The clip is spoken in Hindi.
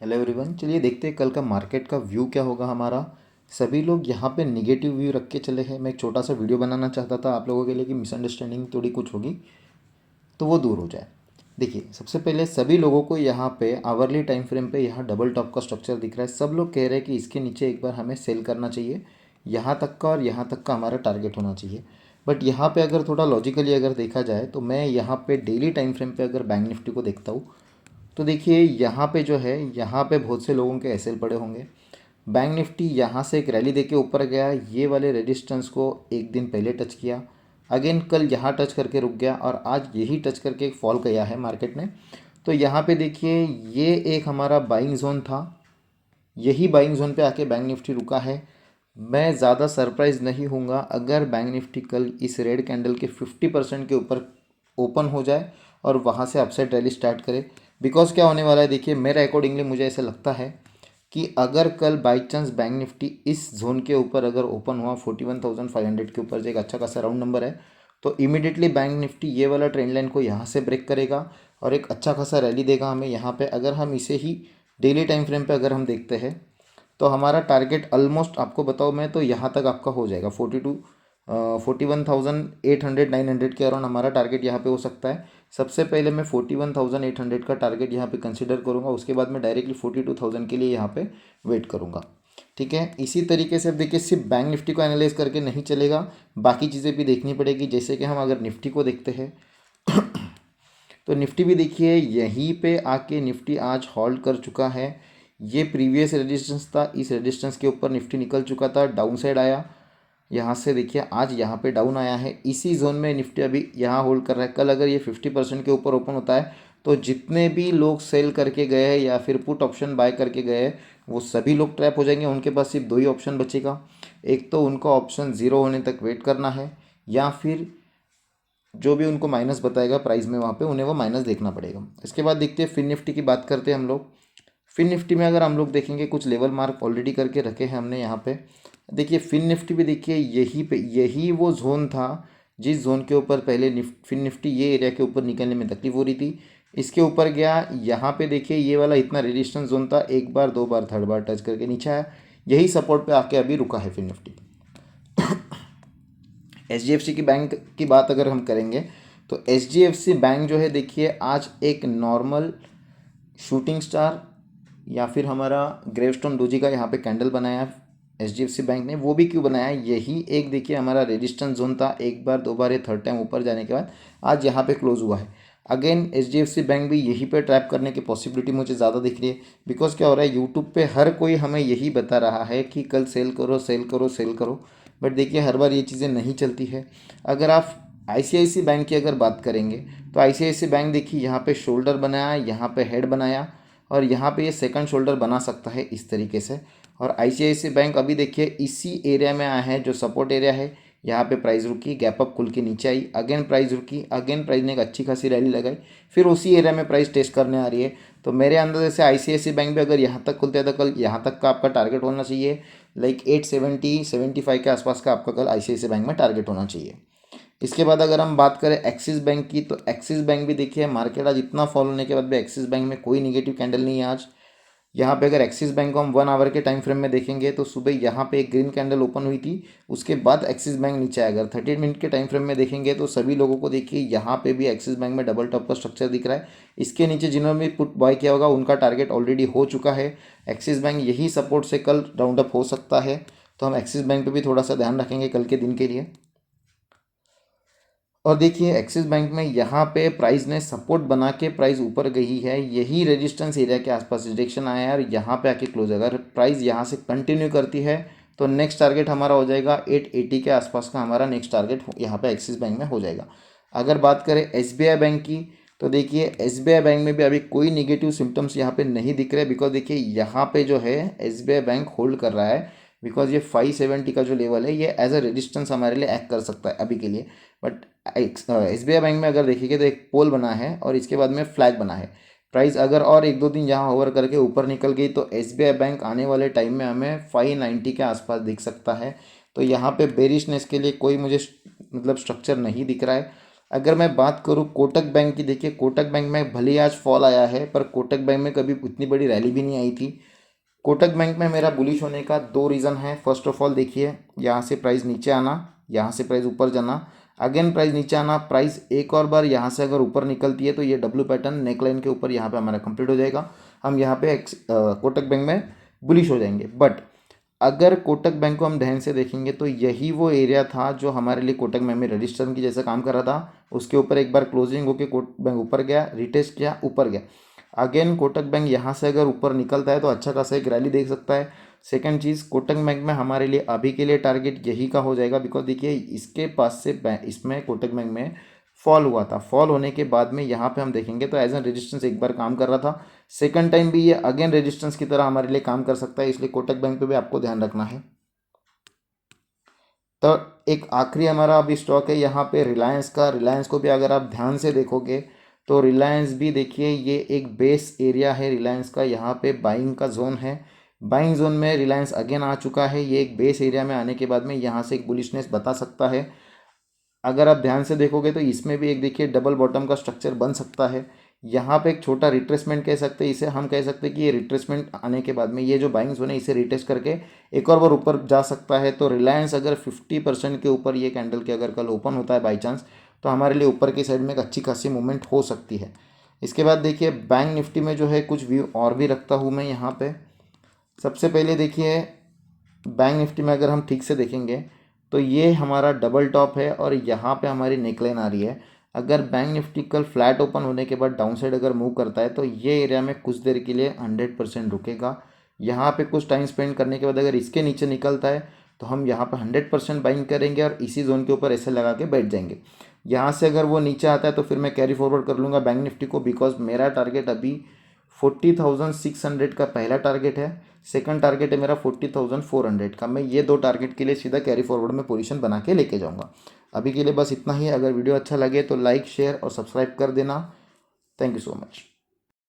हेलो एवरीवन, चलिए देखते हैं कल का मार्केट का व्यू क्या होगा हमारा। सभी लोग यहाँ पे नेगेटिव व्यू रख के चले हैं। मैं एक छोटा सा वीडियो बनाना चाहता था आप लोगों के लिए कि मिसअंडरस्टैंडिंग थोड़ी कुछ होगी तो वो दूर हो जाए। देखिए, सबसे पहले सभी लोगों को यहाँ पे आवरली टाइम फ्रेम पे यहाँ डबल टॉप का स्ट्रक्चर दिख रहा है। सब लोग कह रहे हैं कि इसके नीचे एक बार हमें सेल करना चाहिए, यहाँ तक का और यहाँ तक का हमारा टारगेट होना चाहिए। बट यहाँ पे अगर थोड़ा लॉजिकली अगर देखा जाए तो मैं यहाँ पे डेली टाइम फ्रेम पे अगर बैंक निफ्टी को देखता हूँ तो देखिए यहाँ पे जो है, यहाँ पे बहुत से लोगों के एसएल पड़े होंगे। बैंक निफ्टी यहाँ से एक रैली देके ऊपर गया, ये वाले रेजिस्टेंस को एक दिन पहले टच किया, अगेन कल यहाँ टच करके रुक गया और आज यही टच करके एक फॉल किया है मार्केट ने। तो यहाँ पे देखिए ये एक हमारा बाइंग जोन था, यही बाइंग जोन पे आके बैंक निफ्टी रुका है। मैं ज़्यादा सरप्राइज नहीं होऊंगा अगर बैंक निफ्टी कल इस रेड कैंडल के 50% के ऊपर ओपन हो जाए और वहाँ से अपसाइड रैली स्टार्ट करे। बिकॉज क्या होने वाला है, देखिए मेरे अकॉर्डिंगली मुझे ऐसा लगता है कि अगर कल बाई चांस बैंक निफ्टी इस जोन के ऊपर अगर ओपन हुआ 41,500 के ऊपर, जो एक अच्छा खासा राउंड नंबर है, तो इमीडिएटली बैंक निफ्टी ये वाला ट्रेंड लाइन को यहाँ से ब्रेक करेगा और एक अच्छा खासा रैली देगा हमें यहाँ पे। अगर हम इसे ही डेली टाइम फ्रेम पे अगर हम देखते हैं तो हमारा टारगेट ऑलमोस्ट आपको बताओ मैं तो यहाँ तक आपका हो जाएगा 41,800 के अराउंड हमारा टारगेट यहाँ पे हो सकता है। सबसे पहले मैं 41,800 का टारगेट यहाँ पे कंसिडर करूँगा, उसके बाद मैं डायरेक्टली 42,000 के लिए यहाँ पे वेट करूँगा। ठीक है, इसी तरीके से अब देखिए सिर्फ बैंक निफ्टी को एनालाइज करके नहीं चलेगा, बाकी चीज़ें भी देखनी पड़ेगी। जैसे कि हम अगर निफ्टी को देखते हैं तो निफ्टी भी देखिए यहीं पे आके निफ्टी आज होल्ड कर चुका है। ये प्रीवियस रेजिस्टेंस था, इस रेजिस्टेंस के ऊपर निफ्टी निकल चुका था, डाउन साइड आया, यहाँ से देखिए आज यहाँ पे डाउन आया है। इसी जोन में निफ्टी अभी यहाँ होल्ड कर रहा है। कल अगर ये 50% के ऊपर ओपन होता है तो जितने भी लोग सेल करके गए हैं या फिर पुट ऑप्शन बाय करके गए हैं वो सभी लोग ट्रैप हो जाएंगे। उनके पास सिर्फ दो ही ऑप्शन बचेगा, एक तो उनको ऑप्शन ज़ीरो होने तक वेट करना है या फिर जो भी उनको माइनस बताएगा प्राइस में वहाँ पे उन्हें वो माइनस देखना पड़ेगा। इसके बाद देखते हैं फिन निफ्टी की बात करते हैं हम लोग। फिन निफ्टी में अगर हम लोग देखेंगे कुछ लेवल मार्क ऑलरेडी करके रखे हैं हमने यहाँ पे। देखिए फिन निफ्टी भी देखिए यही पे, यही वो जोन था जिस जोन के ऊपर पहले फिन निफ्टी ये एरिया के ऊपर निकलने में तकलीफ हो रही थी। इसके ऊपर गया, यहाँ पे देखिए ये वाला इतना रेजिस्टेंस जोन था, एक बार दो बार थर्ड बार टच करके नीचे आया, यही सपोर्ट पे आके अभी रुका है फिन निफ्टी। एच की बैंक की बात अगर हम करेंगे तो एच बैंक जो है देखिए आज एक नॉर्मल शूटिंग स्टार या फिर हमारा ग्रेवस्टोन डोजी का यहाँ पे कैंडल बनाया एच बैंक ने। वो भी क्यों बनाया, यही एक देखिए हमारा रेजिस्टेंस जोन था, एक बार दो बार ये थर्ड टाइम ऊपर जाने के बाद आज यहाँ पे क्लोज हुआ है। अगेन एच बैंक भी यहीं पे ट्रैप करने की पॉसिबिलिटी मुझे ज़्यादा दिख रही है। बिकॉज क्या हो रहा है, यूट्यूब पे हर कोई हमें यही बता रहा है कि कल सेल करो सेल करो सेल करो, बट देखिए हर बार ये चीज़ें नहीं चलती है। अगर आप आईसीआईसी बैंक की अगर बात करेंगे तो आईसीआईसी बैंक देखिए यहाँ पे शोल्डर बनाया, यहाँ पे हेड बनाया और यहाँ पे ये सेकंड शोल्डर बना सकता है इस तरीके से। और आईसीआईसी बैंक अभी देखिए इसी एरिया में आया है जो सपोर्ट एरिया है, यहाँ पे प्राइस रुकी, गैप अप खुल के नीचे आई, अगेन प्राइस रुकी, अगेन प्राइस ने एक अच्छी खासी रैली लगाई, फिर उसी एरिया में प्राइस टेस्ट करने आ रही है। तो मेरे अंदाजे से आईसीआईसी बैंक भी अगर यहाँ तक खुलते हैं तो कल यहाँ तक का आपका टारगेट होना चाहिए, लाइक 870-75 के आसपास का आपका कल आईसीआईसी बैंक में टारगेट होना चाहिए। इसके बाद अगर हम बात करें एक्सिस बैंक की तो एक्सिस बैंक भी देखिए मार्केट आज इतना फॉल होने के बाद भी एक्सिस बैंक में कोई निगेटिव कैंडल नहीं है आज। यहाँ पे अगर एक्सिस बैंक को हम 1 आवर के टाइम फ्रेम में देखेंगे तो सुबह यहाँ पे एक ग्रीन कैंडल ओपन हुई थी, उसके बाद एक्सिस बैंक नीचे आया। अगर 30 मिनट के टाइम फ्रेम में देखेंगे तो सभी लोगों को देखिए यहाँ पे भी एक्सिस बैंक में डबल टॉप का स्ट्रक्चर दिख रहा है। इसके नीचे जिन्होंने भी पुट बाय किया होगा उनका टारगेट ऑलरेडी हो चुका है। एक्सिस बैंक यही सपोर्ट से कल राउंड अप हो सकता है, तो हम एक्सिस बैंक पे भी थोड़ा सा ध्यान रखेंगे कल के दिन के लिए। और देखिए एक्सिस बैंक में यहाँ पे प्राइस ने सपोर्ट बना के प्राइस ऊपर गई है, यही रेजिस्टेंस एरिया के आसपास रिजेक्शन आया है और यहाँ पे आके क्लोज। अगर प्राइस यहाँ से कंटिन्यू करती है तो नेक्स्ट टारगेट हमारा हो जाएगा 880 के आसपास का, हमारा नेक्स्ट टारगेट यहाँ पे एक्सिस बैंक में हो जाएगा। अगर बात करें एसबीआई बैंक की तो देखिए एसबीआई बैंक में भी अभी कोई निगेटिव सिम्टम्स यहाँ पे नहीं दिख रहे, बिकॉज देखिए यहाँ पे जो है एसबीआई बैंक होल्ड कर रहा है। बिकॉज ये 570 का जो लेवल है ये एज अ रेजिस्टेंस हमारे लिए एक्ट कर सकता है अभी के लिए। बट एसबीआई बैंक में अगर देखिए तो एक पोल बना है और इसके बाद में फ्लैग बना है। प्राइस अगर और एक दो दिन यहाँ होवर करके ऊपर निकल गई तो एसबीआई बैंक आने वाले टाइम में हमें 590 के आसपास दिख सकता है। तो यहाँ पे बेरिशनेस के लिए कोई मुझे मतलब स्ट्रक्चर नहीं दिख रहा है। अगर मैं बात करूँ कोटक बैंक की, देखिए कोटक बैंक में भले ही आज फॉल आया है, पर कोटक बैंक में कभी उतनी बड़ी रैली भी नहीं आई थी। कोटक बैंक में मेरा बुलिश होने का दो रीज़न है। फर्स्ट ऑफ ऑल देखिए, यहाँ से प्राइस नीचे आना, यहाँ से प्राइस ऊपर जाना, अगेन प्राइस नीचे आना, प्राइस एक और बार यहाँ से अगर ऊपर निकलती है तो ये डब्ल्यू पैटर्न नेकलाइन के ऊपर यहाँ पे हमारा कंप्लीट हो जाएगा। हम यहाँ पे कोटक बैंक में बुलिश हो जाएंगे। बट अगर कोटक बैंक को हम ध्यान से देखेंगे तो यही वो एरिया था जो हमारे लिए कोटक बैंक में रजिस्टर की जैसा काम कर रहा था। उसके ऊपर एक बार क्लोजिंग होकर कोटक बैंक ऊपर गया, रिटेस्ट किया, ऊपर गया। अगेन कोटक बैंक यहाँ से अगर ऊपर निकलता है तो अच्छा खासा एक रैली देख सकता है। सेकंड चीज़, कोटक बैंक में हमारे लिए अभी के लिए टारगेट यही का हो जाएगा, बिकॉज देखिए इसके पास से इसमें कोटक बैंक में फॉल हुआ था। फॉल होने के बाद में यहाँ पे हम देखेंगे तो एज एन रेजिस्टेंस एक बार काम कर रहा था, सेकंड टाइम भी ये अगेन रेजिस्टेंस की तरह हमारे लिए काम कर सकता है, इसलिए कोटक बैंक पे भी आपको ध्यान रखना है। तो एक आखिरी हमारा अभी स्टॉक है यहाँ पे रिलायंस का। रिलायंस को भी अगर आप ध्यान से देखोगे तो रिलायंस भी देखिए ये एक बेस एरिया है रिलायंस का, यहाँ पे बाइंग का जोन है। बाइंग जोन में रिलायंस अगेन आ चुका है। ये एक बेस एरिया में आने के बाद में यहाँ से एक बुलिशनेस बता सकता है। अगर आप ध्यान से देखोगे तो इसमें भी एक देखिए डबल बॉटम का स्ट्रक्चर बन सकता है। यहाँ पे एक छोटा रिट्रेसमेंट कह सकते हैं इसे, हम कह सकते हैं कि ये रिट्रेसमेंट आने के बाद में ये जो बाइंग जोन है इसे रिटेस्ट करके एक और बार ऊपर जा सकता है। तो रिलायंस अगर 50% के ऊपर ये कैंडल के अगर कल ओपन होता है बाई चांस, तो हमारे लिए ऊपर की साइड में एक अच्छी खासी मूवमेंट हो सकती है। इसके बाद देखिए बैंक निफ्टी में जो है कुछ व्यू और भी रखता हूँ मैं यहाँ पे। सबसे पहले देखिए बैंक निफ्टी में अगर हम ठीक से देखेंगे तो ये हमारा डबल टॉप है और यहाँ पे हमारी नेकलाइन आ रही है। अगर बैंक निफ्टी कल फ्लैट ओपन होने के बाद डाउन साइड अगर मूव करता है तो ये एरिया में कुछ देर के लिए 100% रुकेगा। यहाँ पे कुछ टाइम स्पेंड करने के बाद अगर इसके नीचे निकलता है तो हम यहाँ पे 100% बाइंग करेंगे और इसी जोन के ऊपर ऐसे लगा के बैठ जाएंगे। यहाँ से अगर वो नीचे आता है तो फिर मैं कैरी फॉरवर्ड कर लूँगा बैंक निफ्टी को, बिकॉज मेरा टारगेट अभी 40,600 का पहला टारगेट है, सेकंड टारगेट है मेरा 40,400 का। मैं ये दो टारगेट के लिए सीधा कैरी फॉरवर्ड में पोजीशन बना के लेके जाऊंगा। अभी के लिए बस इतना ही। अगर वीडियो अच्छा लगे तो लाइक, शेयर और सब्सक्राइब कर देना। Thank you so much.